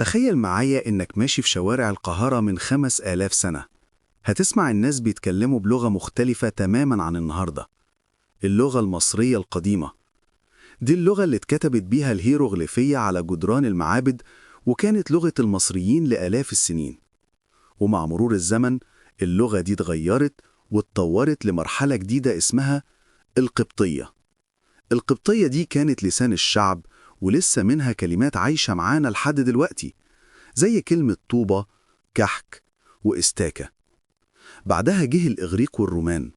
تخيل معايا إنك ماشي في شوارع القاهرة من 5000 سنة. هتسمع الناس بيتكلموا بلغة مختلفة تماماً عن النهاردة، اللغة المصرية القديمة. دي اللغة اللي اتكتبت بيها الهيروغليفية على جدران المعابد، وكانت لغة المصريين لآلاف السنين. ومع مرور الزمن اللغة دي اتغيرت واتطورت لمرحلة جديدة اسمها القبطية. القبطية دي كانت لسان الشعب، ولسه منها كلمات عايشة معانا لحد دلوقتي، زي كلمة طوبة، كحك، واستاكة. بعدها جه الإغريق والرومان،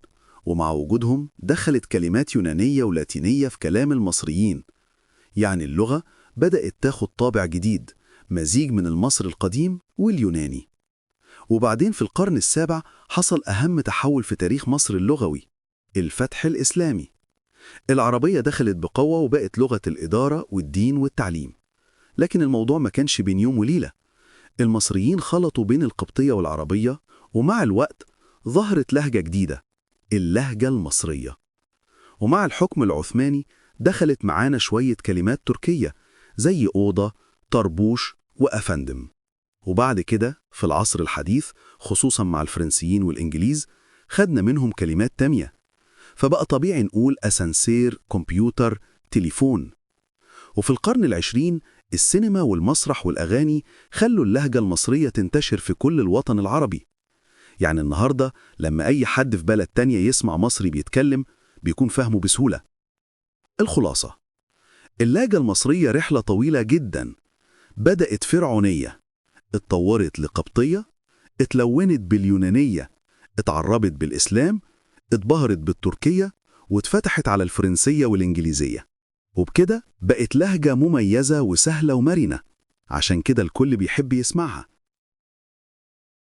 ومع وجودهم دخلت كلمات يونانية ولاتينية في كلام المصريين. يعني اللغة بدأت تاخد طابع جديد، مزيج من المصري القديم واليوناني. وبعدين في القرن السابع حصل أهم تحول في تاريخ مصر اللغوي، الفتح الإسلامي. العربية دخلت بقوة وبقت لغة الإدارة والدين والتعليم. لكن الموضوع ما كانش بين يوم وليلة. المصريين خلطوا بين القبطية والعربية، ومع الوقت ظهرت لهجة جديدة، اللهجة المصرية. ومع الحكم العثماني دخلت معانا شوية كلمات تركية زي أوضة، طربوش، وأفندم. وبعد كده في العصر الحديث، خصوصا مع الفرنسيين والإنجليز، خدنا منهم كلمات تانية. فبقى طبيعي نقول أسانسير، كمبيوتر، تليفون. وفي القرن العشرين السينما والمسرح والأغاني خلوا اللهجة المصرية تنتشر في كل الوطن العربي. يعني النهاردة لما أي حد في بلد تانية يسمع مصري بيتكلم بيكون فاهمه بسهولة. الخلاصة، اللهجة المصرية رحلة طويلة جدا، بدأت فرعونية، اتطورت لقبطية، اتلونت باليونانية، اتعربت بالإسلام، اتبهرت بالتركية، واتفتحت على الفرنسية والإنجليزية. وبكده بقت لهجة مميزة وسهلة ومرنة، عشان كده الكل بيحب يسمعها.